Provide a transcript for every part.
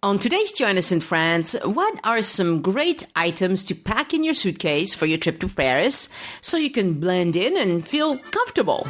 On today's Join Us in France, what are some great items to pack in your suitcase for your trip to Paris so you can blend in and feel comfortable?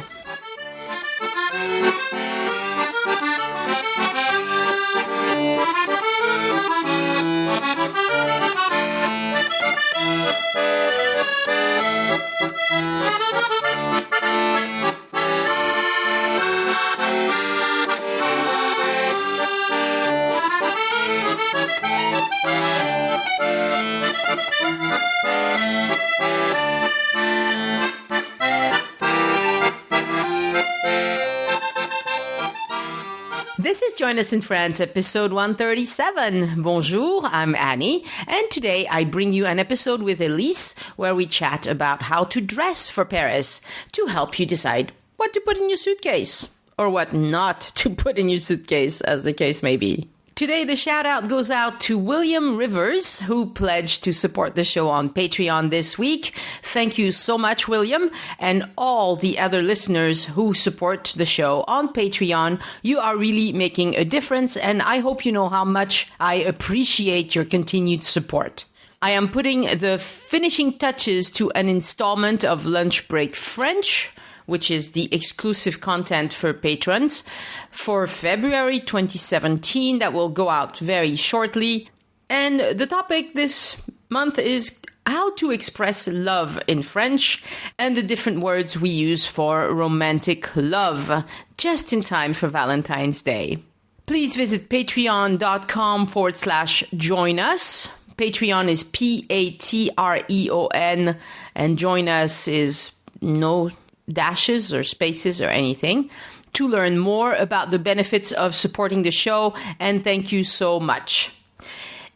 This is Join Us in France, episode 137. Bonjour, I'm Annie, and today I bring you an episode with Elyse where we chat about how to dress for Paris to help you decide what to put in your suitcase or what not to put in your suitcase, as the case may be. Today, the shout out goes out to William Rivers, who pledged to support the show on Patreon this week. Thank you so much, William, and all the other listeners who support the show on Patreon. You are really making a difference, and I hope you know how much I appreciate your continued support. I am putting the finishing touches to an installment of Lunch Break French, which is the exclusive content for patrons, for February 2017. That will go out very shortly. And the topic this month is how to express love in French and the different words we use for romantic love, just in time for Valentine's Day. Please visit patreon.com/join us. Patreon is Patreon, and join us is no dashes or spaces or anything, to learn more about the benefits of supporting the show, and thank you so much.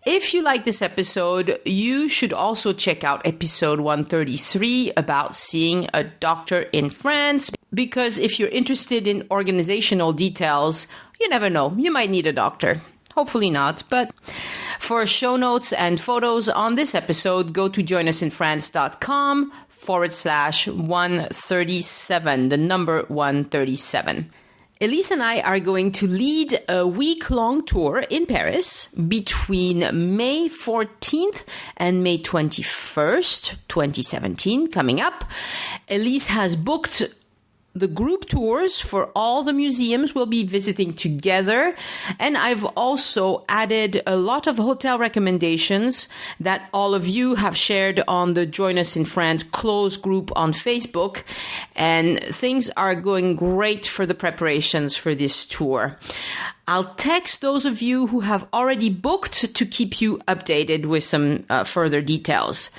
If you like this episode, you should also check out episode 133 about seeing a doctor in France, because if you're interested in organizational details, you never know, you might need a doctor. Hopefully not, but for show notes and photos on this episode, go to joinusinfrance.com/137, the number 137. Elyse and I are going to lead a week-long tour in Paris between May 14th and May 21st, 2017, coming up. Elyse has booked the group tours for all the museums we'll be visiting together. And I've also added a lot of hotel recommendations that all of you have shared on the Join Us in France closed group on Facebook. And things are going great for the preparations for this tour. I'll text those of you who have already booked to keep you updated with some further details.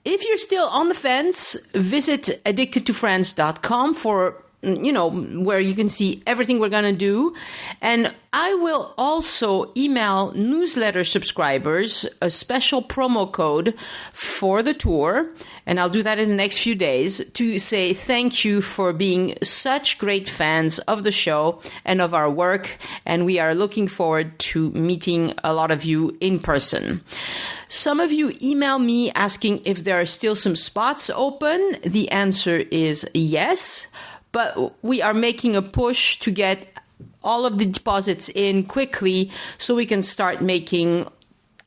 If you're still on the fence, visit addictedtofrance.com for, where you can see everything we're going to do. And I will also email newsletter subscribers a special promo code for the tour. And I'll do that in the next few days to say thank you for being such great fans of the show and of our work. And we are looking forward to meeting a lot of you in person. Some of you email me asking if there are still some spots open. The answer is yes, but we are making a push to get all of the deposits in quickly so we can start making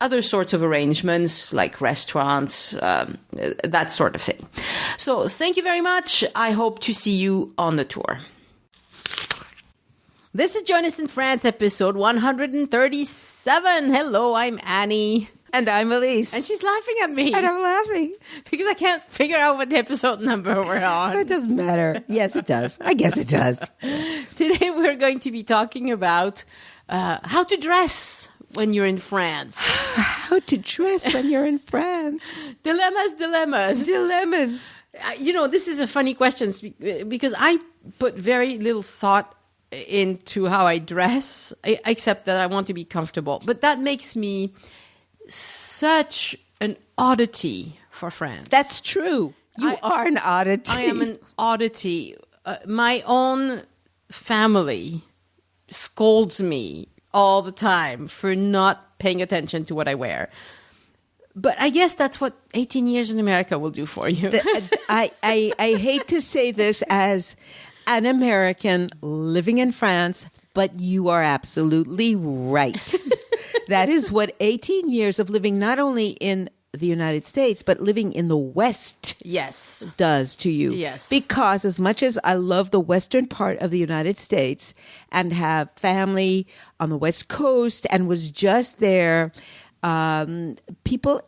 other sorts of arrangements like restaurants, that sort of thing. So thank you very much. I hope to see you on the tour. This is Join Us in France, episode 137. Hello, I'm Annie. And I'm Elyse. And she's laughing at me. And I'm laughing. Because I can't figure out what episode number we're on. It doesn't matter. Yes, it does. I guess it does. Today we're going to be talking about how to dress when you're in France. How to dress when you're in France. Dilemmas. This is a funny question because I put very little thought into how I dress, except that I want to be comfortable. But that makes me such an oddity for France. That's true. You are an oddity. I am an oddity. My own family scolds me all the time for not paying attention to what I wear. But I guess that's what 18 years in America will do for you. I hate to say this as an American living in France, but you are absolutely right. That is what 18 years of living not only in the United States, but living in the West Yes. does to you. Yes. Because as much as I love the western part of the United States and have family on the West Coast and was just there, people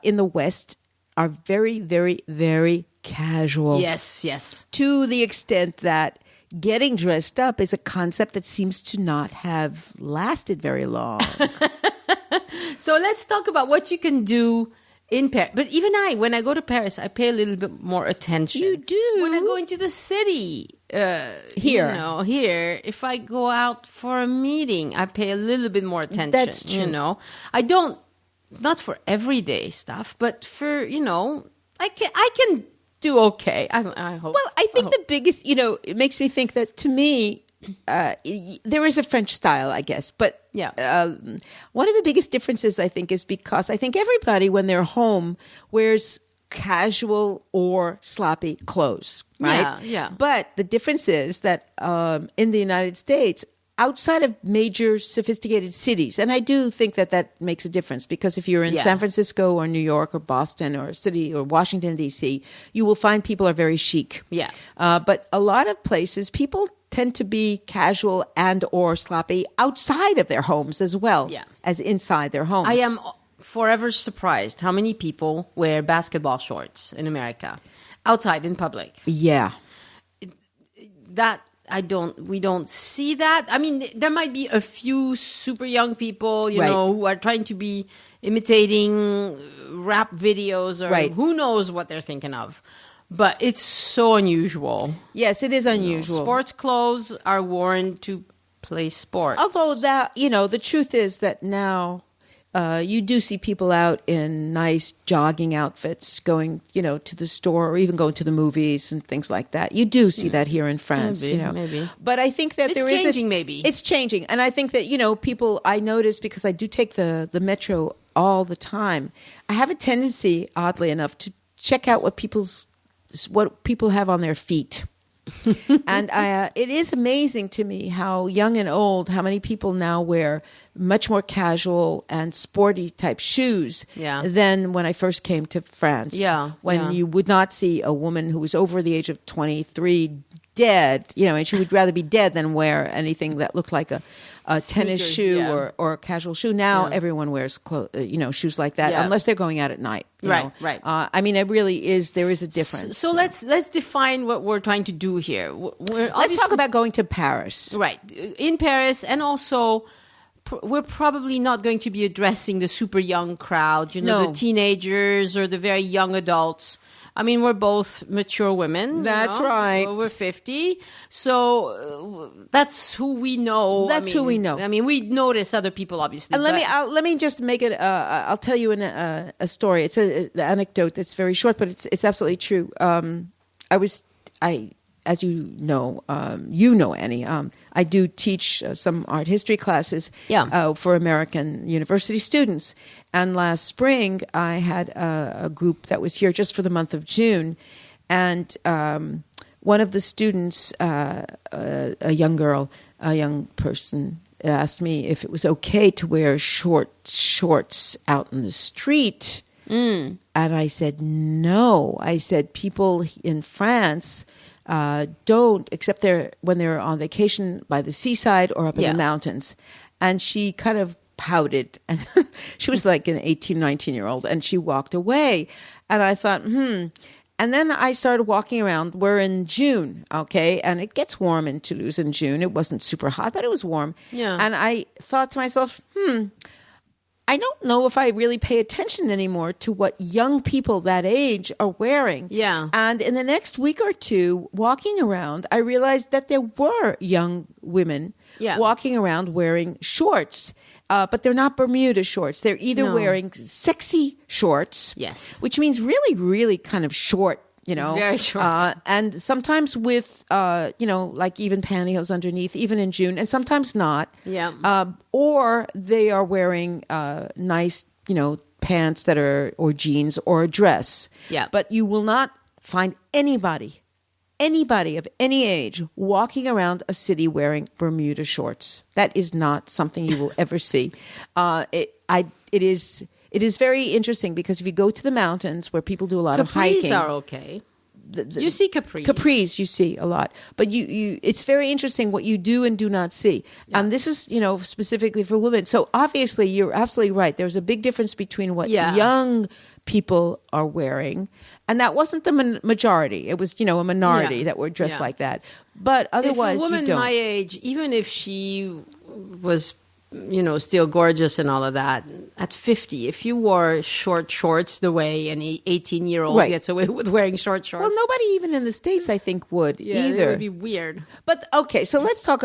in the West are very, very, very casual. Yes, yes. To the extent that getting dressed up is a concept that seems to not have lasted very long. So let's talk about what you can do in Paris. But even when I go to Paris, I pay a little bit more attention. You do? When I go into the city. Here. Here. If I go out for a meeting, I pay a little bit more attention. That's true. You know, I don't, not for everyday stuff, but for, I can do okay. I hope. Well, I think the biggest, it makes me think that to me, there is a French style, I guess. But one of the biggest differences, I think, is because I think everybody, when they're home, wears casual or sloppy clothes, right? Yeah, yeah. But the difference is that in the United States, outside of major sophisticated cities, and I do think that makes a difference, because if you're in San Francisco or New York or Boston or city or Washington, D.C., you will find people are very chic. Yeah. But a lot of places, people tend to be casual and or sloppy outside of their homes as well as inside their homes. I am forever surprised how many people wear basketball shorts in America outside in public. Yeah. We don't see that. I mean, there might be a few super young people, who are trying to be imitating rap videos or who knows what they're thinking of. But it's so unusual. Yes, it is unusual. Sports clothes are worn to play sports. Although the truth is that now you do see people out in nice jogging outfits going, to the store or even going to the movies and things like that. You do see that here in France, Maybe. But I think that it's there is changing, maybe. It's changing. And I think that, people, I notice, because I do take the metro all the time, I have a tendency, oddly enough, to check out what people have on their feet. And it is amazing to me how young and old, how many people now wear much more casual and sporty type shoes than when I first came to France. When you would not see a woman who was over the age of 23 dead, and she would rather be dead than wear anything that looked like a tennis shoe or a casual shoe. Now everyone wears shoes like that, unless they're going out at night. Right. I mean, it really is. There is a difference. So let's define what we're trying to do here. Let's talk about going to Paris. Right, in Paris, and also we're probably not going to be addressing the super young crowd. The teenagers or the very young adults. I mean, we're both mature women. That's right. Over 50. So that's who we know. Who we know. I mean, we notice other people, obviously. And let me just make it, I'll tell you a story. It's an anecdote that's very short, but it's absolutely true. As you know, Annie, I do teach some art history classes for American university students. And last spring, I had a group that was here just for the month of June. And one of the students, a young girl, a young person, asked me if it was okay to wear short shorts out in the street. And I said, no. I said, people in France don't, except when they're on vacation by the seaside or up in the mountains. And she kind of pouted. And she was like an 18, 19-year-old, and she walked away. And I thought, And then I started walking around. We're in June, okay? And it gets warm in Toulouse in June. It wasn't super hot, but it was warm. Yeah. And I thought to myself, I don't know if I really pay attention anymore to what young people that age are wearing. Yeah. And in the next week or two, walking around, I realized that there were young women walking around wearing shorts. But they're not Bermuda shorts. They're either wearing sexy shorts, which means really, really kind of short, very short, and sometimes with, like even pantyhose underneath, even in June, and sometimes not. Or they are wearing nice, pants or jeans or a dress. Yeah. But you will not find anybody anybody of any age walking around a city wearing Bermuda shorts. That is not something you will ever see. It is very interesting because if you go to the mountains where people do a lot of hiking. Capris are okay. You see capris. Capris you see a lot. But it's very interesting what you do and do not see. Yeah. And this is, specifically for women. So obviously you're absolutely right. There's a big difference between what young people are wearing. And that wasn't the majority. It was, a minority that were dressed like that. But otherwise, if a woman my age, even if she was, still gorgeous and all of that, at 50, if you wore short shorts the way an 18-year-old gets away with wearing short shorts. Well, nobody even in the States, I think, would either. It would be weird. But, okay, so let's talk.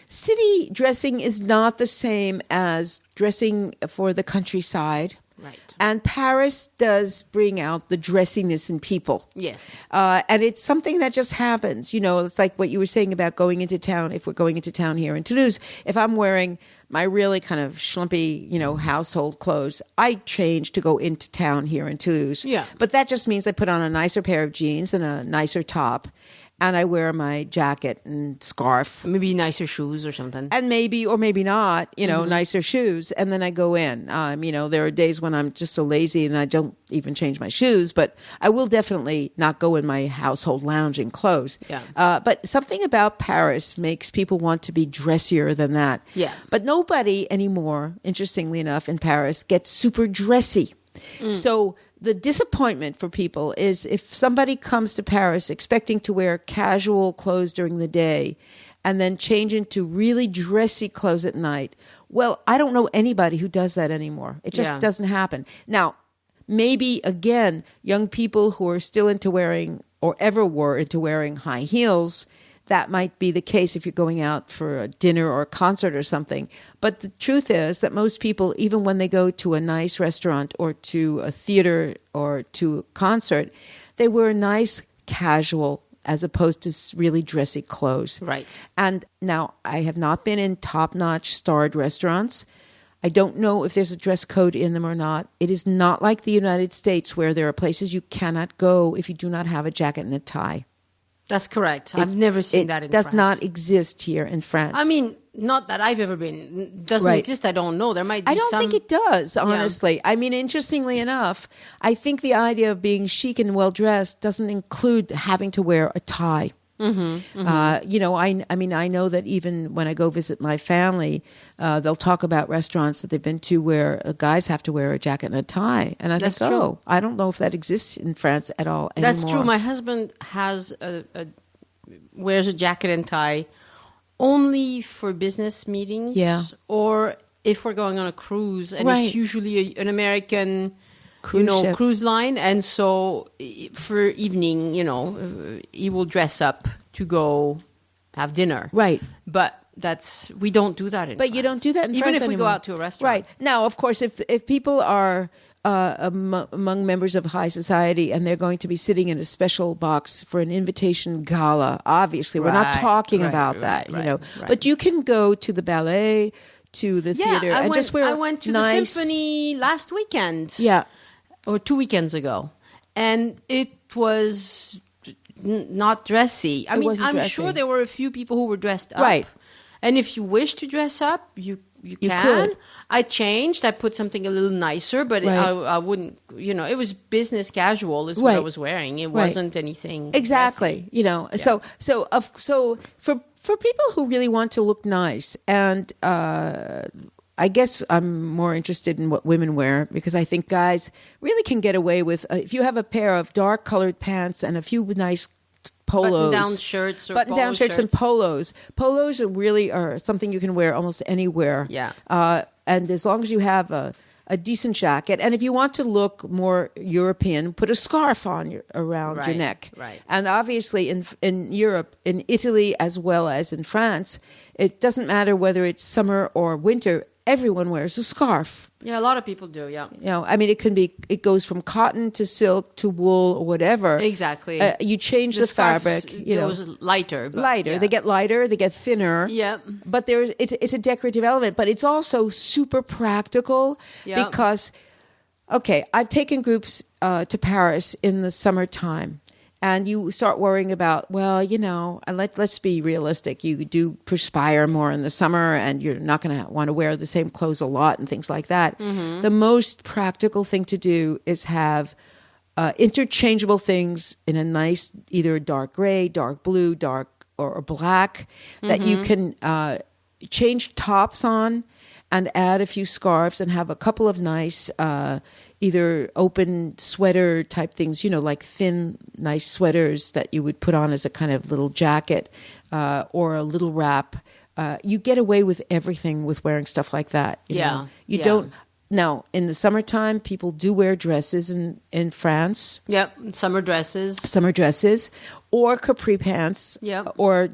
City dressing is not the same as dressing for the countryside. Right. And Paris does bring out the dressiness in people. Yes. And it's something that just happens. It's like what you were saying about going into town. If we're going into town here in Toulouse, if I'm wearing my really kind of schlumpy, household clothes, I change to go into town here in Toulouse. Yeah. But that just means I put on a nicer pair of jeans and a nicer top. And I wear my jacket and scarf. Maybe nicer shoes or something. And maybe, or maybe not, nicer shoes. And then I go in. There are days when I'm just so lazy and I don't even change my shoes. But I will definitely not go in my household lounging clothes. Yeah. But something about Paris makes people want to be dressier than that. Yeah. But nobody anymore, interestingly enough, in Paris gets super dressy. So the disappointment for people is if somebody comes to Paris expecting to wear casual clothes during the day and then change into really dressy clothes at night. Well, I don't know anybody who does that anymore. It just doesn't happen. Now, maybe, again, young people who are still into wearing or ever were into wearing high heels, that might be the case if you're going out for a dinner or a concert or something. But the truth is that most people, even when they go to a nice restaurant or to a theater or to a concert, they wear nice casual as opposed to really dressy clothes. Right. And now I have not been in top-notch starred restaurants. I don't know if there's a dress code in them or not. It is not like the United States where there are places you cannot go if you do not have a jacket and a tie. That's correct. I've never seen that in France. It does not exist here in France. Not that I've ever been. Doesn't exist. I don't know. There might be I don't think it does, honestly. Yeah. Interestingly enough, I think the idea of being chic and well-dressed doesn't include having to wear a tie. Mm-hmm, mm-hmm. I know that even when I go visit my family, they'll talk about restaurants that they've been to where guys have to wear a jacket and a tie. And I think, I don't know if that exists in France at all anymore. That's true. My husband wears a jacket and tie only for business meetings or if we're going on a cruise. And it's usually an American cruise line, and so for evening, he will dress up to go have dinner. Right. But we don't do that in France. You don't do that in France anymore. Even if we go out to a restaurant. Right. Now, of course, if people are among members of high society and they're going to be sitting in a special box for an invitation gala, obviously, we're not talking about that, Right. But you can go to the ballet, to the theater, and just wear I went to the symphony last weekend. Yeah. Or 2 weekends ago. And it was not dressy. I'm sure there were a few people who were dressed up. Right. And if you wish to dress up, you can. Could. I changed. I put something a little nicer, but I wouldn't, it was business casual is what I was wearing. It wasn't anything exactly, dressy. So for people who really want to look nice, and I guess I'm more interested in what women wear because I think guys really can get away with, if you have a pair of dark colored pants and a few nice polos. Button-down shirts or Button-down shirts and polos. Polos really are something you can wear almost anywhere. Yeah. And as long as you have a decent jacket, and if you want to look more European, put a scarf on around your neck. Right. And obviously in Europe, in Italy as well as in France, it doesn't matter whether it's summer or winter, everyone wears a scarf. Yeah, a lot of people do, yeah. It goes from cotton to silk to wool or whatever. Exactly. You change the fabric. Goes lighter. Lighter. Yeah. They get lighter, they get thinner. Yeah. But it's a decorative element, but it's also super practical because, I've taken groups to Paris in the summertime. And you start worrying about, well, and let's be realistic. You do perspire more in the summer, and you're not going to want to wear the same clothes a lot and things like that. Mm-hmm. The most practical thing to do is have interchangeable things in a nice, either dark gray, dark blue, dark or black, that you can change tops on and add a few scarves and have a couple of nice either open sweater type things, like thin, nice sweaters that you would put on as a kind of little jacket or a little wrap. You get away with everything with wearing stuff like that. You know? You don't. Now, in the summertime, people do wear dresses in France. Yep, summer dresses. Or capri pants. Yep. Or,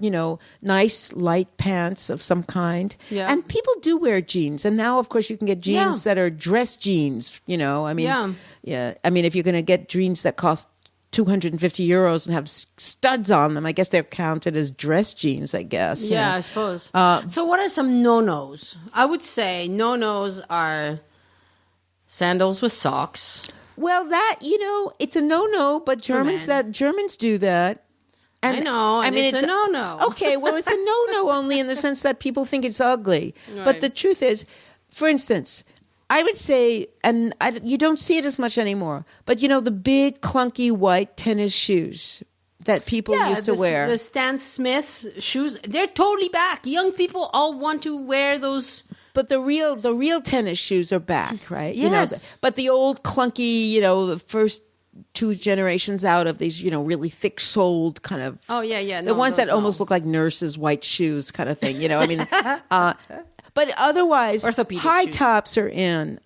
nice light pants of some kind. Yep. And people do wear jeans. And now, of course, you can get jeans that are dress jeans, I mean, I mean, if you're going to get jeans that cost 250 euros and have studs on them, I guess they're counted as dress jeans, I guess. I suppose. So what are some no-nos? I would say no-nos are sandals with socks. Well, that, it's a no-no, but Germans do that. And, I know, and it's a no-no. Okay, well, it's a no-no only in the sense that people think it's ugly. Right. But the truth is, for instance, I would say, and you don't see it as much anymore, but the big clunky white tennis shoes that people used to wear. The Stan Smith shoes, they're totally back. Young people all want to wear those. But the real tennis shoes are back, right? Yes. But the old clunky, the first two generations out of these, really thick-soled kind of. Oh yeah. The ones that almost look like nurses' white shoes, kind of thing. I mean, but otherwise, orthopedic high shoes. tops are in.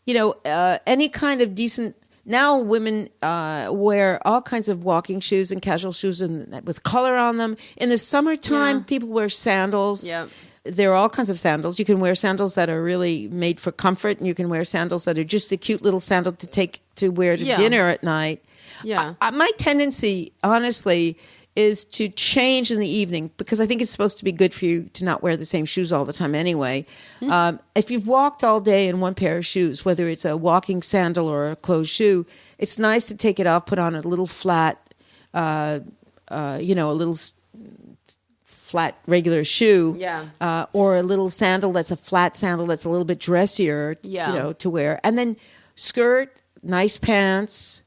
Any kind of decent. Now women wear all kinds of walking shoes and casual shoes with color on them. In the summertime, people wear sandals. Yeah. There are all kinds of sandals. You can wear sandals that are really made for comfort, and you can wear sandals that are just a cute little sandal to wear to dinner at night. Yeah. My tendency, honestly, is to change in the evening because I think it's supposed to be good for you to not wear the same shoes all the time anyway. If you've walked all day in one pair of shoes, whether it's a walking sandal or a closed shoe, it's nice to take it off, put on a little flat, a little flat regular shoe, or a little sandal that's a flat sandal that's a little bit dressier, to wear. And then skirt, nice pants.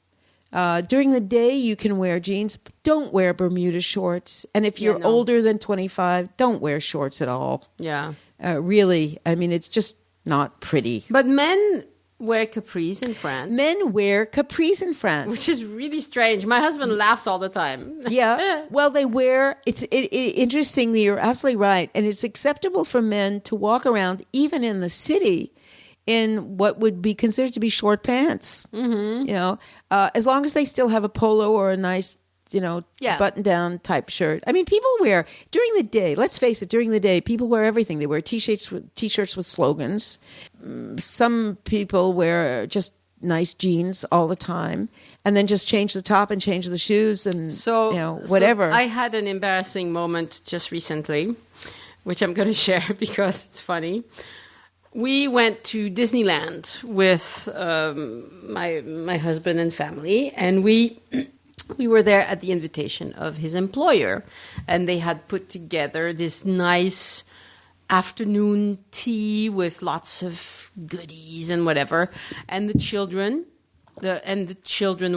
During the day, you can wear jeans, but don't wear Bermuda shorts. And if you're older than 25, don't wear shorts at all. Yeah. Really, I mean, it's just not pretty. But men wear capris in France. Men wear capris in France. Which is really strange. My husband laughs all the time. Yeah. Well, they wear, interestingly, you're absolutely right. And it's acceptable for men to walk around, even in the city, in what would be considered to be short pants. Mm-hmm. As long as they still have a polo or a nice, button-down type shirt. I mean, people wear, during the day, let's face it, during the day, people wear everything. They wear t-shirts with slogans. Some people wear just nice jeans all the time and then just change the top and change the shoes and, whatever. So I had an embarrassing moment just recently, which I'm going to share because it's funny. We went to Disneyland with my husband and family, and we were there at the invitation of his employer, and they had put together this nice afternoon tea with lots of goodies and whatever, and the children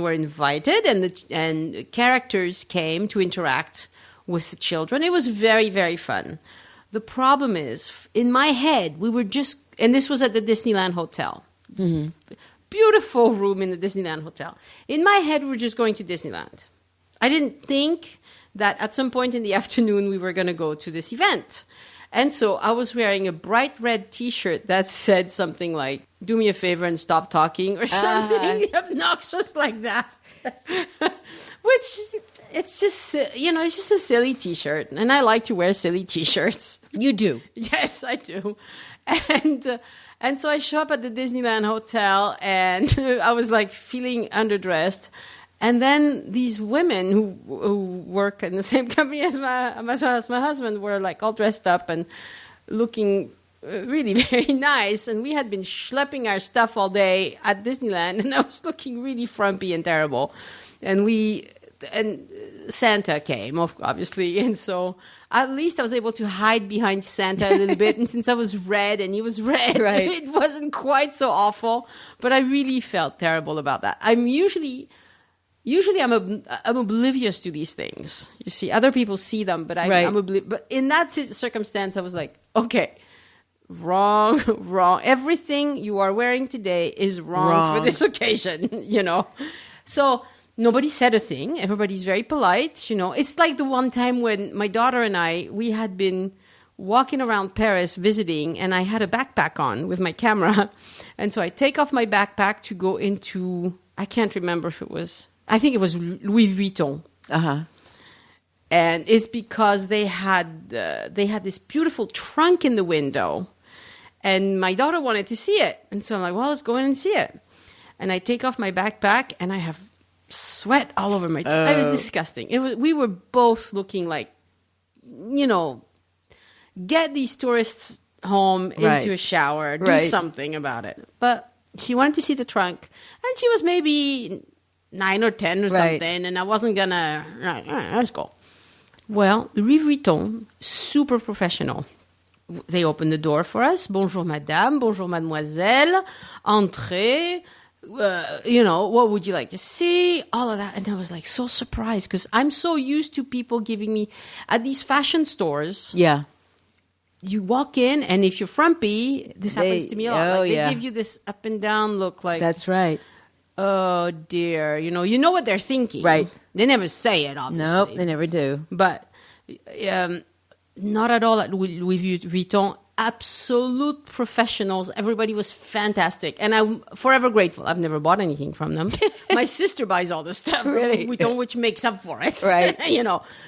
were invited, and characters came to interact with the children. It was very, very fun. The problem is, in my head, we were just, and this was at the Disneyland Hotel. Mm-hmm. Beautiful room in the Disneyland Hotel. In my head, we're just going to Disneyland. I didn't think that at some point in the afternoon, we were going to go to this event. And so I was wearing a bright red T-shirt that said something like, "Do me a favor and stop talking," or something obnoxious like that. Which, it's just, it's just a silly T-shirt. And I like to wear silly T-shirts. You do? Yes, I do. And so I show up at the Disneyland Hotel, and I was like feeling underdressed. And then these women who work in the same company as my husband were like all dressed up and looking really very nice. And we had been schlepping our stuff all day at Disneyland, and I was looking really frumpy and terrible. And we and Santa came, obviously, and so at least I was able to hide behind Santa a little bit. And since I was red and he was red, right. It wasn't quite so awful. But I really felt terrible about that. I'm usually I'm oblivious to these things. You see, other people see them, but I'm oblivious. But in that circumstance, I was like, okay, wrong. Everything you are wearing today is wrong for this occasion, So nobody said a thing. Everybody's very polite, It's like the one time when my daughter and we had been walking around Paris visiting, and I had a backpack on with my camera. And so I take off my backpack to go into, I can't remember if it was, I think it was Louis Vuitton. Uh-huh. And it's because they had this beautiful trunk in the window. And my daughter wanted to see it. And so I'm like, well, let's go in and see it. And I take off my backpack, and I have sweat all over my It was disgusting. We were both looking like, get these tourists home into a shower, do something about it. But she wanted to see the trunk, and she was maybe 9 or 10 or something, and I wasn't gonna, let's go. Well, Louis Vuitton, super professional. They opened the door for us. Bonjour, madame. Bonjour, mademoiselle. Entrez. What would you like to see? All of that. And I was like so surprised because I'm so used to people giving me at these fashion stores. Yeah. You walk in, and if you're frumpy, this happens to me a lot. They give you this up and down look like. That's right. Oh, dear. You know what they're thinking. Right. They never say it, obviously. Nope, they never do. But not at all at Louis Vuitton. Absolute professionals. Everybody was fantastic. And I'm forever grateful. I've never bought anything from them. My sister buys all the stuff from Really? Vuitton, which makes up for it. Right.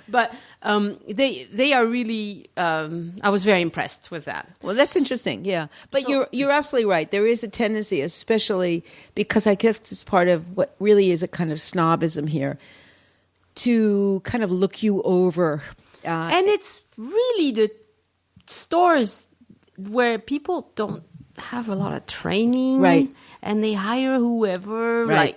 But they are really, I was very impressed with that. Well, that's interesting, yeah. But you're absolutely right. There is a tendency, especially because I guess it's part of what really is a kind of snobism here, to kind of look you over. And it's really the stores where people don't have a lot of training, right? And they hire whoever, right?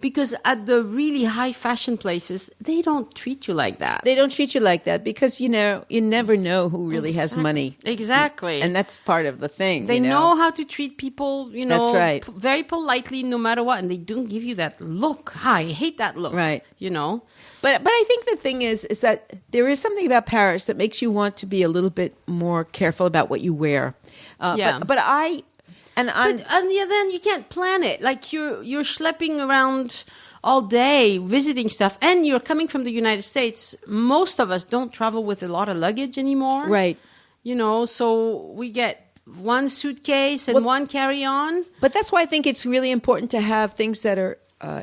Because at the really high fashion places, they don't treat you like that. They don't treat you like that because you never know who really has money. Exactly, and that's part of the thing. They know how to treat people, That's right. very politely, no matter what, and they don't give you that look. I hate that look, right? But I think the thing is that there is something about Paris that makes you want to be a little bit more careful about what you wear. But on the other hand, you can't plan it. Like you're schlepping around all day visiting stuff, and you're coming from the United States. Most of us don't travel with a lot of luggage anymore, right? So we get one suitcase and one carry-on. But that's why I think it's really important to have things that are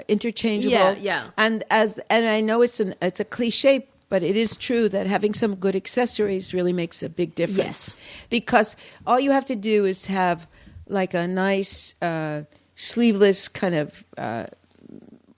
interchangeable. Yeah. And I know it's a cliche, but it is true that having some good accessories really makes a big difference. Yes. Because all you have to do is have like a nice sleeveless kind of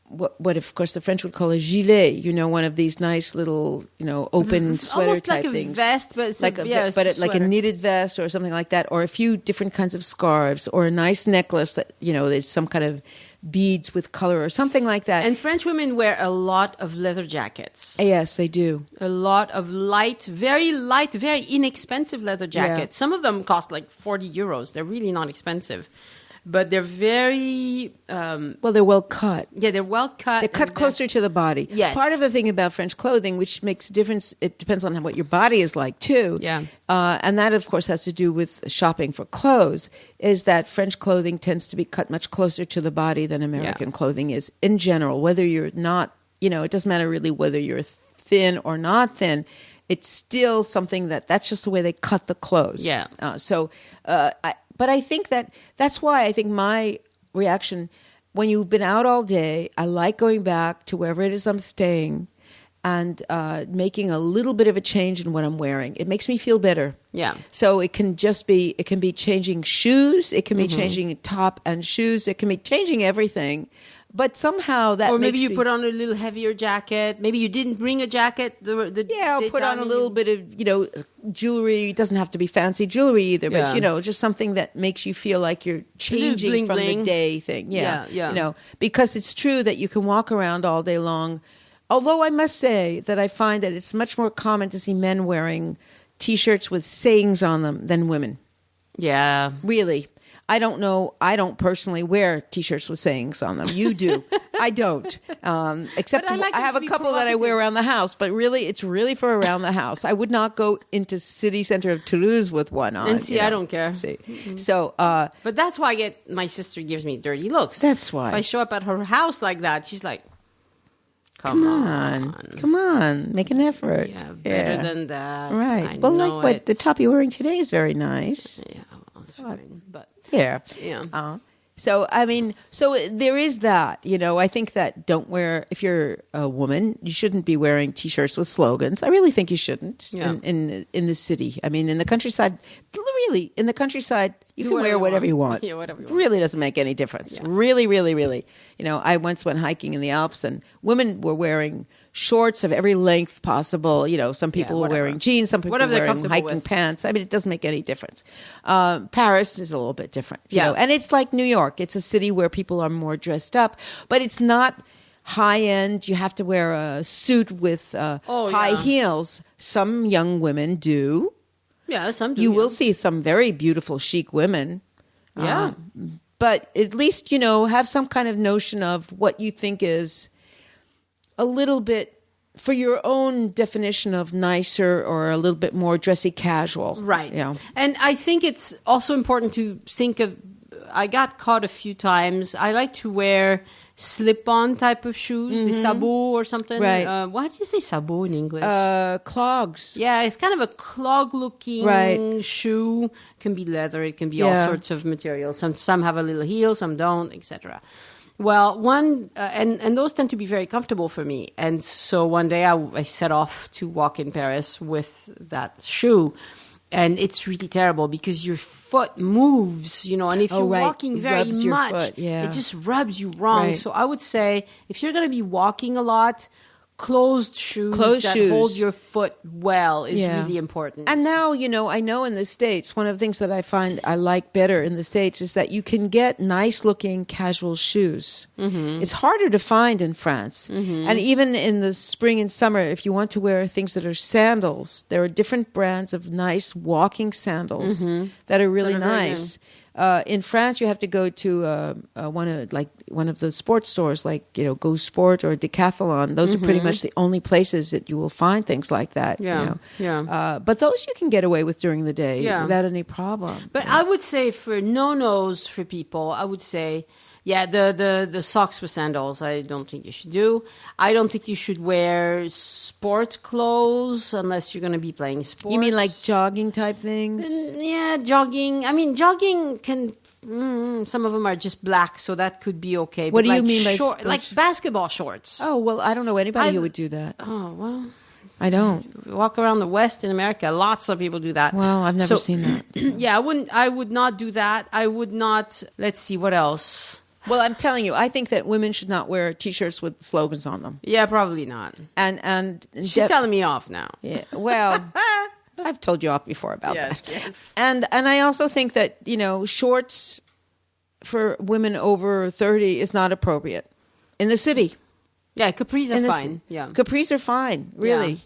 what of course the French would call a gilet, one of these nice little, open sweater almost type like things. A vest, but it's like like a knitted vest or something like that, or a few different kinds of scarves, or a nice necklace that, there's some kind of beads with color or something like that. And French women wear a lot of leather jackets. Yes, they do. A lot of light, very inexpensive leather jackets. Yeah. Some of them cost like 40 euros. They're really not expensive. But they're very... they're well cut. Yeah, they're well cut. They're cut closer to the body. Yes. Part of the thing about French clothing, which makes a difference, it depends on what your body is like, too. Yeah. And that, of course, has to do with shopping for clothes, is that French clothing tends to be cut much closer to the body than American clothing is, in general. Whether you're not, it doesn't matter really whether you're thin or not thin. It's still something that's just the way they cut the clothes. Yeah. But I think that's why I think my reaction, when you've been out all day, I like going back to wherever it is I'm staying and making a little bit of a change in what I'm wearing. It makes me feel better. Yeah. So it can be changing shoes. It can be changing top and shoes. It can be changing everything. But somehow that or maybe you put on a little heavier jacket. Maybe you didn't bring a jacket. I'll put on a little bit of jewelry. It doesn't have to be fancy jewelry either, but just something that makes you feel like you're changing from the day thing. Yeah. Because it's true that you can walk around all day long Although I must say that I find that it's much more common to see men wearing T-shirts with sayings on them than women. Yeah. Really. I don't know. I don't personally wear T-shirts with sayings on them. You do. I don't. Except I have a couple that I wear around the house, but really, it's really for around the house. I would not go into city center of Toulouse with one on. And see, I don't care. See. So, but that's why my sister gives me dirty looks. That's why. If I show up at her house like that, she's like, Come on, make an effort. Yeah, better than that. Right. Well, like what the top you're wearing today is very nice. Yeah, well, that's fine. But yeah. So, I mean, so there is that, I think that if you're a woman, you shouldn't be wearing T-shirts with slogans. I really think you shouldn't in the city. I mean, in the countryside, you can wear whatever you want. Yeah, whatever you want. It really doesn't make any difference. Yeah. Really, really, really. I once went hiking in the Alps and women were wearing shorts of every length possible. Some people were wearing jeans, some people were wearing hiking pants. I mean, it doesn't make any difference. Paris is a little bit different. And it's like New York. It's a city where people are more dressed up, but it's not high end. You have to wear a suit with high heels. Some young women do. Yeah, some do. You will see some very beautiful, chic women. Yeah. But at least, have some kind of notion of what you think is a little bit, for your own definition of nicer or a little bit more dressy casual. Right. And I think it's also important to think of, I got caught a few times. I like to wear slip-on type of shoes, the sabot or something. Right. Why do you say sabot in English? Clogs. Yeah, it's kind of a clog-looking shoe. It can be leather. It can be all sorts of materials. Some have a little heel, some don't, etc. Well, and those tend to be very comfortable for me. And so one day I set off to walk in Paris with that shoe. And it's really terrible because your foot moves, and if you're walking very much, it just rubs you wrong. Right. So I would say if you're going to be walking a lot, closed shoes hold your foot well is really important. And now, I know in the States, one of the things that I find I like better in the States is that you can get nice looking casual shoes. Mm-hmm. It's harder to find in France. Mm-hmm. And even in the spring and summer, if you want to wear things that are sandals, there are different brands of nice walking sandals that are really nice. In France, you have to go to one of the sports stores, like Go Sport or Decathlon. Those are pretty much the only places that you will find things like that. But those you can get away with during the day without any problem. But I would say for no-nos for people, I would say, the socks with sandals, I don't think you should do. I don't think you should wear sports clothes unless you're going to be playing sports. You mean like jogging type things? Yeah, jogging. I mean, jogging can... some of them are just black, so that could be okay. What do you mean by sports? Like basketball shorts? Oh, well, I don't know anybody who would do that. Oh, well... I don't. Walk around the West in America, lots of people do that. Well, I've never seen that. So. I would not do that. I would not... Let's see, what else... Well, I'm telling you, I think that women should not wear T-shirts with slogans on them. Yeah, probably not. And she's telling me off now. Yeah. Well, I've told you off before about that. Yes. And I also think that shorts for women over 30 is not appropriate in the city. Yeah, capris are fine. Yeah, capris are fine. Really,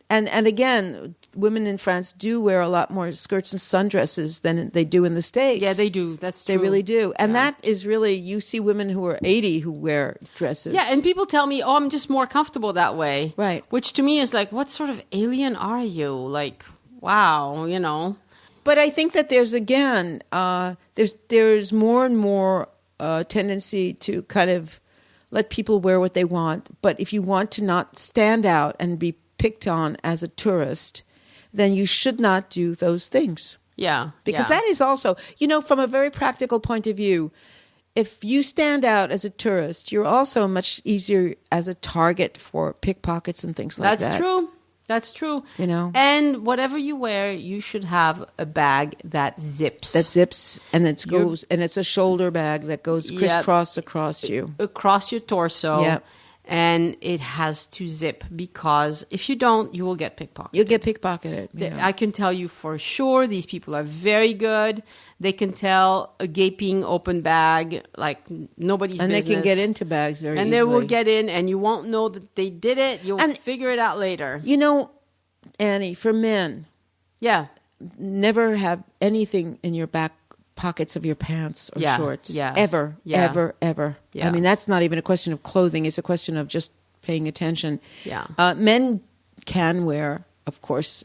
And again, women in France do wear a lot more skirts and sundresses than they do in the States. Yeah, they do. That's true. They really do. And that is really, you see women who are 80 who wear dresses. Yeah, and people tell me, I'm just more comfortable that way. Right. Which to me is like, what sort of alien are you? Like, wow, But I think that there's, again, there's more and more tendency to kind of let people wear what they want. But if you want to not stand out and be picked on as a tourist, then you should not do those things. Yeah. Because that is also, from a very practical point of view, if you stand out as a tourist, you're also much easier as a target for pickpockets and things like that. That's true. That's true. And whatever you wear, you should have a bag that zips. And it's a shoulder bag that goes crisscross across you. Across your torso. Yeah. and it has to zip, because if you don't, you will get pickpocketed. You'll get pickpocketed. Yeah. I can tell you for sure, these people are very good. They can tell a gaping open bag like nobody's and business. And they can get into bags very and easily. And they will get in, and you won't know that they did it. You'll figure it out later. You know, Annie, for men, never have anything in your back pockets of your pants or shorts. Ever. I mean, that's not even a question of clothing. It's a question of just paying attention. Men can wear, of course,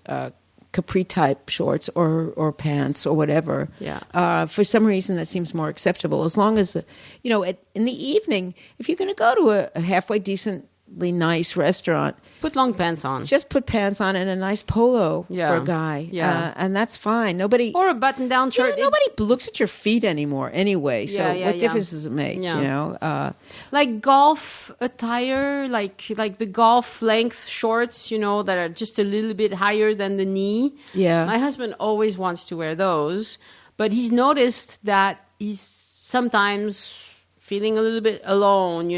capri type shorts or pants or whatever. For some reason, that seems more acceptable. As long as, in the evening, if you're going to go to a halfway decently nice restaurant, put long pants on. Just put pants on and a nice polo for a guy. And that's fine. Nobody, or a button-down shirt. Nobody looks at your feet anymore anyway. So what difference does it make? You know, like golf attire, like the golf length shorts, that are just a little bit higher than the knee. My husband always wants to wear those, but he's noticed that he's sometimes feeling a little bit alone.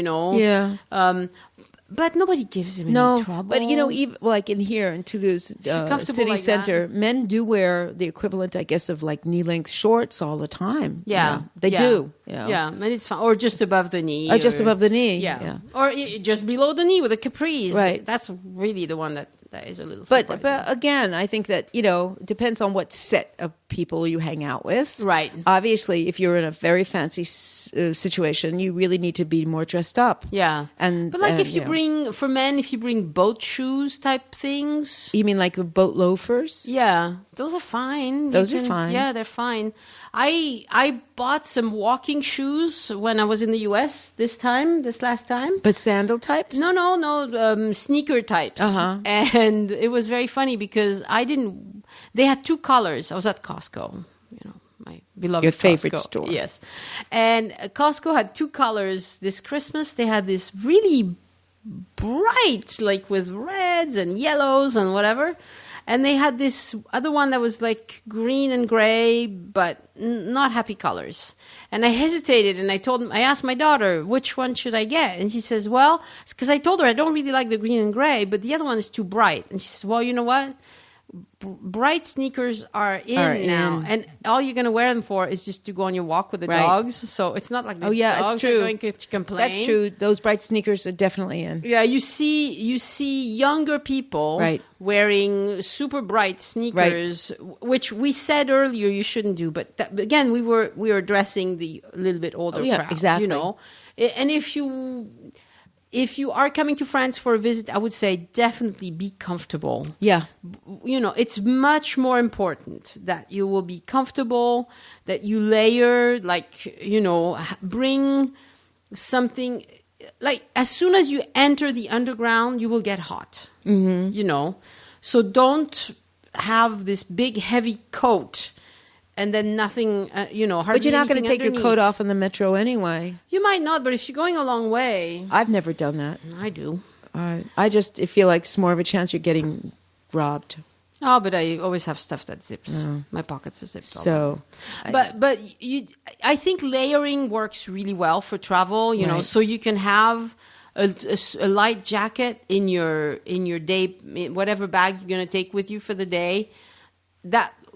But nobody gives him any trouble. But even like in here in Toulouse city like center, men do wear the equivalent, I guess, of like knee-length shorts all the time. They do. And it's fine. Or just above the knee. Or just above the knee. Or just below the knee with a capris. Right. That's really the one that is a little surprising. But again, I think that, it depends on what set of people you hang out with. Right. Obviously, if you're in a very fancy situation, you really need to be more dressed up. But like if you bring boat shoes type things. You mean like the boat loafers? Yeah. Those are fine. Those are fine. Yeah, they're fine. I bought some walking shoes when I was in the U.S. this last time. But sandal types? No, sneaker types. And it was very funny because they had two colors. I was at Costco, my beloved Your favorite Costco. store. Yes. And Costco had two colors. This Christmas, they had this really bright, like with reds and yellows and whatever. And they had this other one that was like green and gray, but not happy colors. And I hesitated, and I asked my daughter, which one should I get? And she says, well, because I told her I don't really like the green and gray, but the other one is too bright. And she says, well, you know what? Bright sneakers are in now, and all you're going to wear them for is just to go on your walk with the dogs. So it's not like the dogs are going to complain. That's true. Those bright sneakers are definitely in. Yeah, you see younger people wearing super bright sneakers, which we said earlier you shouldn't do. But again, we were addressing the little bit older crowd. Exactly. And if you are coming to France for a visit, I would say definitely be comfortable. Yeah. It's much more important that you will be comfortable, that you layer, bring something. Like, as soon as you enter the underground, you will get hot. So don't have this big, heavy coat. And then nothing, hardly. But you're not going to take your coat off in the metro anyway. You might not, but if you're going a long way. I've never done that. I do. I just feel like it's more of a chance you're getting robbed. Oh, but I always have stuff that zips. My pockets are zipped. So, I think layering works really well for travel. So you can have a light jacket in your day, whatever bag you're going to take with you for the day.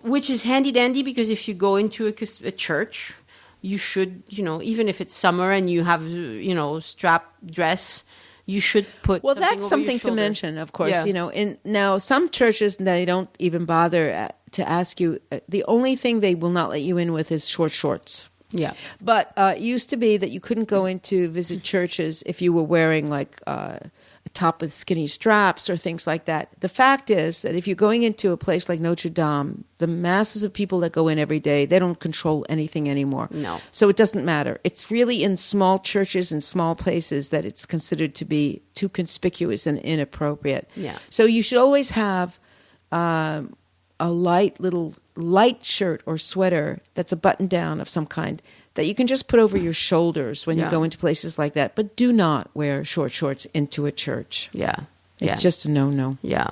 Which is handy dandy, because if you go into a church, you should, even if it's summer and you have, strap dress, you should put. Well, something that's over something your to shoulder. mention, of course. Now some churches, they don't even bother to ask you. The only thing they will not let you in with is short shorts. Yeah. But it used to be that you couldn't go in to visit churches if you were wearing like a top with skinny straps or things like that. The fact is that if you're going into a place like Notre Dame, the masses of people that go in every day, they don't control anything anymore. No. So it doesn't matter. It's really in small churches and small places that it's considered to be too conspicuous and inappropriate. Yeah. So you should always have a light shirt or sweater that's a button down of some kind that you can just put over your shoulders when you go into places like that. But do not wear short shorts into a church. Yeah. It's just a no-no. Yeah.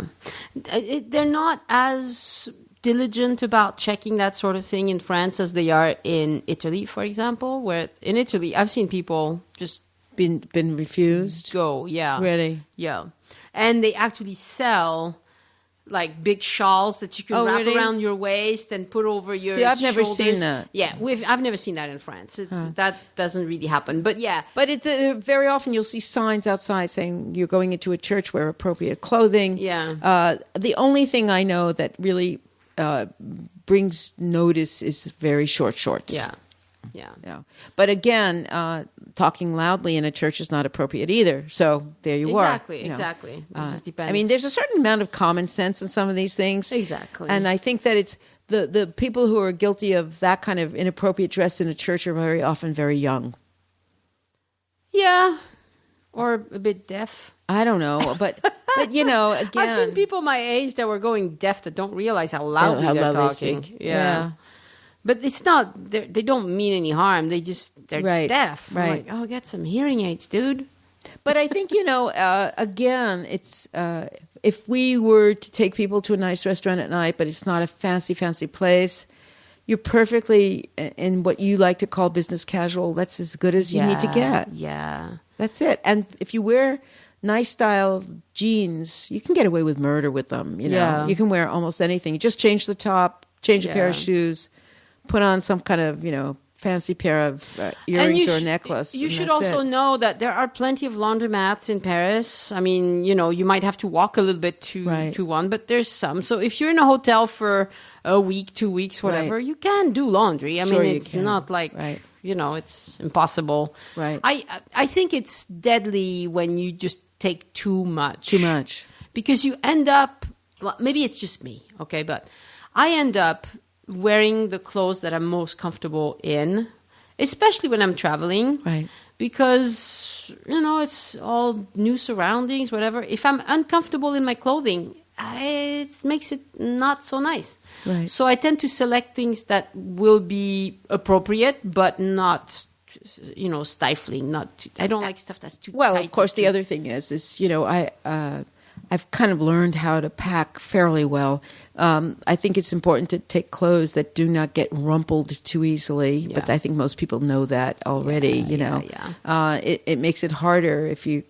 They're not as diligent about checking that sort of thing in France as they are in Italy, for example, where in Italy I've seen people just been refused? Go, yeah. Really? Yeah. And they actually sell like big shawls that you can wrap around your waist and put over your shoulders. I've never seen that. Yeah, I've never seen that in France. That doesn't really happen. But yeah. But very often you'll see signs outside saying you're going into a church, wear appropriate clothing. Yeah. The only thing I know that really brings notice is very short shorts. Yeah. Yeah. But again, talking loudly in a church is not appropriate either. So there you are. Exactly. It just depends. I mean, there's a certain amount of common sense in some of these things. Exactly. And I think that it's the people who are guilty of that kind of inappropriate dress in a church are very often very young. Yeah. Or a bit deaf. I don't know, but again, I've seen people my age that were going deaf that don't realize how loudly they're talking. Yeah. But it's not, they don't mean any harm. They're deaf. Right. I'm like, get some hearing aids, dude. But I think, again, it's if we were to take people to a nice restaurant at night, but it's not a fancy, fancy place, you're perfectly in what you like to call business casual. That's as good as you need to get. Yeah. That's it. And if you wear nice style jeans, you can get away with murder with them. You can wear almost anything. You just change the top, change a pair of shoes, put on some kind of, fancy pair of earrings or necklace. You should also know that there are plenty of laundromats in Paris. I mean, you might have to walk a little bit to one, but there's some. So if you're in a hotel for a week, 2 weeks, whatever, you can do laundry. I mean, it's not like, it's impossible. Right. I think it's deadly when you just take too much. Too much. Because you end up, well, maybe it's just me, okay, but I end up wearing the clothes that I'm most comfortable in, especially when I'm traveling. Right. Because, it's all new surroundings, whatever. If I'm uncomfortable in my clothing, it makes it not so nice. Right. So I tend to select things that will be appropriate, but not, stifling. I don't like stuff that's too tight. Well, of course, the other thing is I've kind of learned how to pack fairly well. I think it's important to take clothes that do not get rumpled too easily, but I think most people know that already, It makes it harder if you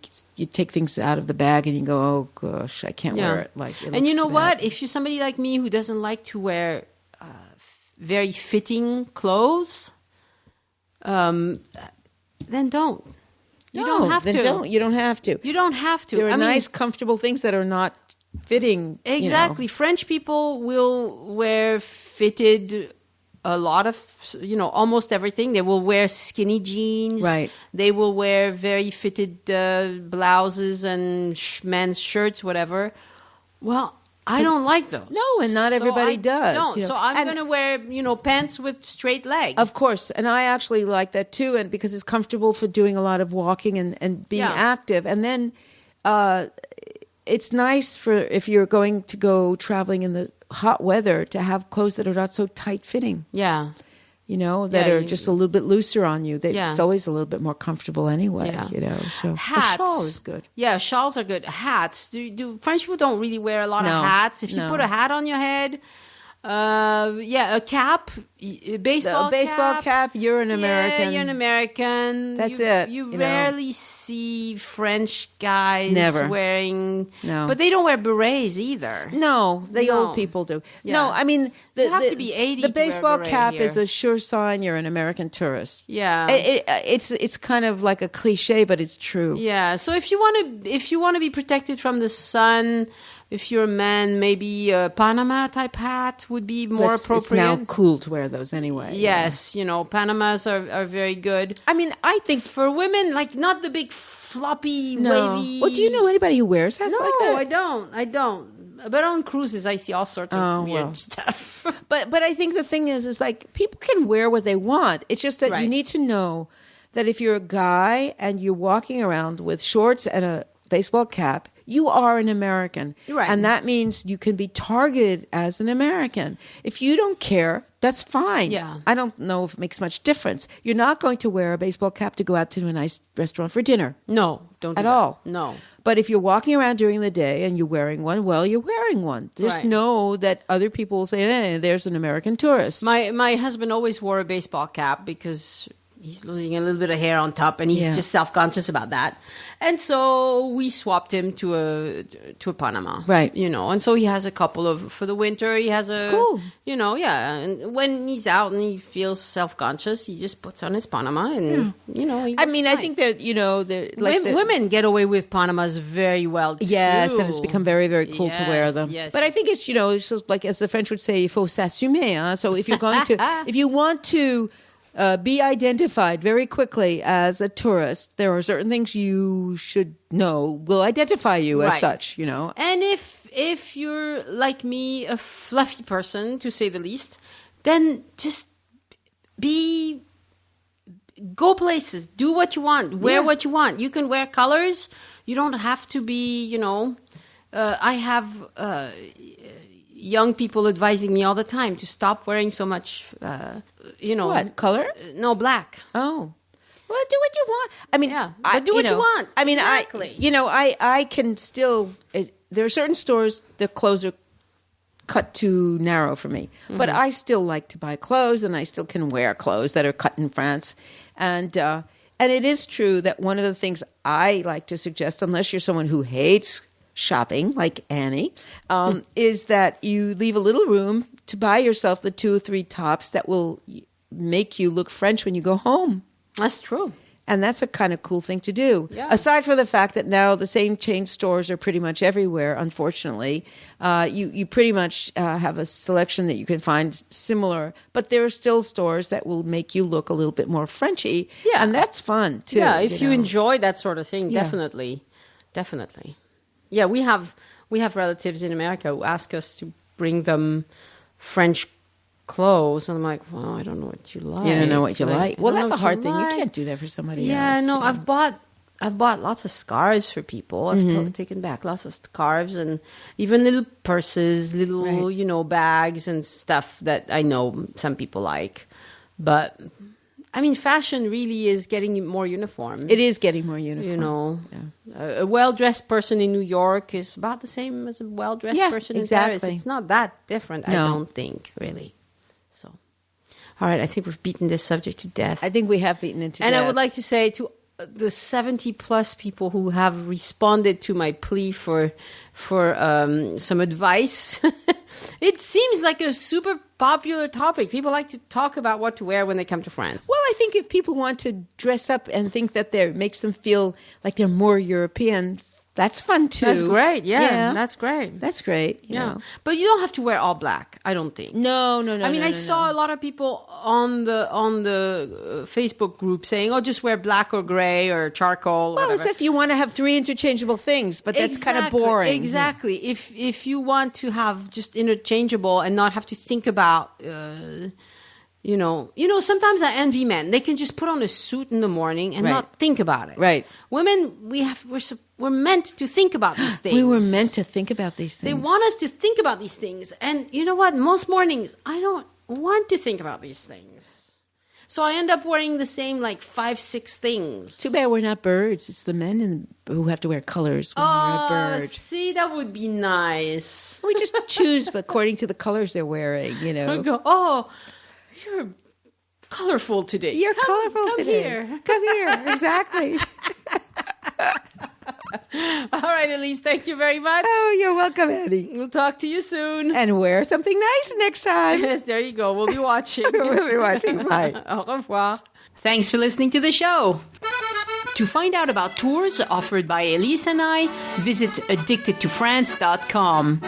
take things out of the bag and you go, oh, gosh, I can't wear it. And you know what? If you're somebody like me who doesn't like to wear very fitting clothes, then don't. You don't have to. You don't have to. You don't have to. There are nice, comfortable things that are not fitting. Exactly. French people will wear fitted a lot of, almost everything. They will wear skinny jeans. Right. They will wear very fitted blouses and men's shirts, whatever. Well, I don't like those. No, and not everybody does. Don't. So I'm going to wear, pants with straight legs. Of course. And I actually like that too, and because it's comfortable for doing a lot of walking and being active. And then it's nice for if you're going to go traveling in the hot weather to have clothes that are not so tight fitting. Yeah. That are just a little bit looser on you. It's always a little bit more comfortable anyway, So hats. A shawl is good. Yeah, shawls are good. Hats. Do French people don't really wear a lot of hats. If you put a hat on your head, a cap, baseball cap. You're an American. Yeah, you're an American. That's it. You rarely see French guys wearing. No. But they don't wear berets either. No, old people do. Yeah. No, I mean you have to be 80. The baseball cap here. is a sure sign you're an American tourist. Yeah, it's kind of like a cliche, but it's true. Yeah. So if you want to be protected from the sun. If you're a man, maybe a Panama type hat would be more appropriate. It's now cool to wear those anyway. Yes, Panamas are very good. I mean, I think for women, like not the big floppy, wavy. Well, do you know anybody who wears hats like that? No, I don't. But on cruises, I see all sorts of weird stuff. But I think the thing is like people can wear what they want. It's just that you need to know that if you're a guy and you're walking around with shorts and a baseball cap, you are an American. Right. And that means you can be targeted as an American. If you don't care, that's fine. Yeah. I don't know if it makes much difference. You're not going to wear a baseball cap to go out to a nice restaurant for dinner. No, don't do at that. all. No. But if you're walking around during the day and you're wearing one, well, you're wearing one. Just know that other people will say, hey, there's an American tourist. My husband always wore a baseball cap because he's losing a little bit of hair on top, and he's just self-conscious about that. And so we swapped him to a Panama, right? And so he has a couple of for the winter. He has a it's cool, And when he's out and he feels self-conscious, he just puts on his Panama, and I mean, nice. I think that women get away with Panamas very well too. Yes, and it's become very, very cool to wear them. Yes, but I think it's it's just like as the French would say, il faut s'assumer. Hein? So if you're going to, if you want to be identified very quickly as a tourist, there are certain things you should know will identify you as such. And if you're like me, a fluffy person to say the least, then just go places, do what you want, wear what you want. You can wear colors. You don't have to be, I have young people advising me all the time to stop wearing so much, What, color? No, black. Oh. Well, do what you want. I mean, but do what you want. I mean, exactly. I can still, there are certain stores, the clothes are cut too narrow for me. Mm-hmm. But I still like to buy clothes, and I still can wear clothes that are cut in France. And it is true that one of the things I like to suggest, unless you're someone who hates shopping, like Annie, is that you leave a little room to buy yourself the 2 or 3 tops that will make you look French when you go home. That's true. And that's a kind of cool thing to do. Yeah. Aside from the fact that now the same chain stores are pretty much everywhere, unfortunately. You pretty much have a selection that you can find similar, but there are still stores that will make you look a little bit more Frenchy. Yeah. And that's fun, too. Yeah, if you enjoy that sort of thing, definitely. Definitely. Yeah, we have relatives in America who ask us to bring them French clothes, and I'm like, well, I don't know what you like. You don't know what you like. Well, that's a hard thing. Like. You can't do that for somebody else. Yeah, no, I've bought lots of scarves for people. I've taken back lots of scarves and even little purses, little bags and stuff that I know some people like. But I mean, fashion really is getting more uniform. It is getting more uniform. A well-dressed person in New York is about the same as a well-dressed person in Paris. It's not that different, I don't think, really. So, all right, I think we've beaten this subject to death. I think we have beaten it to death. And I would like to say to the 70-plus people who have responded to my plea for some advice, it seems like a super popular topic. People like to talk about what to wear when they come to France. Well, I think if people want to dress up and think that makes them feel like they're more European, that's fun too. That's great. Yeah. That's great. That's great. You know. But you don't have to wear all black, I don't think. No. I mean, I saw a lot of people on the Facebook group saying, "Oh, just wear black or gray or charcoal." Or well, whatever. as if you want to have 3 interchangeable things, but that's kind of boring. Exactly. If you want to have just interchangeable and not have to think about. Sometimes I envy men. They can just put on a suit in the morning and not think about it. Right. Women, we're meant to think about these things. We were meant to think about these things. They want us to think about these things. And you know what? Most mornings, I don't want to think about these things. So I end up wearing the same 5, 6 things. Too bad we're not birds. It's the men who have to wear colors when you're a bird. See, that would be nice. We just choose according to the colors they're wearing, I go, you're colorful today. You're colorful today. Come here. Exactly. All right, Elyse, thank you very much. Oh, you're welcome, Annie. We'll talk to you soon. And wear something nice next time. Yes, there you go. We'll be watching. We'll be watching. Bye. Au revoir. Thanks for listening to the show. To find out about tours offered by Elyse and I, visit addictedtofrance.com.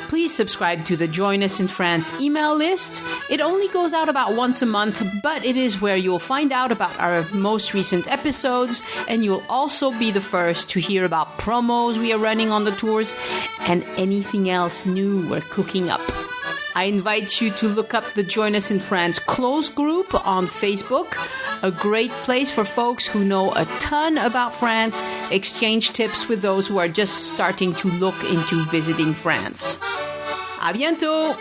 Please subscribe to the Join Us in France email list. It only goes out about once a month, but it is where you'll find out about our most recent episodes, and you'll also be the first to hear about promos we are running on the tours and anything else new we're cooking up. I invite you to look up the Join Us in France close group on Facebook, a great place for folks who know a ton about France, exchange tips with those who are just starting to look into visiting France. À bientôt!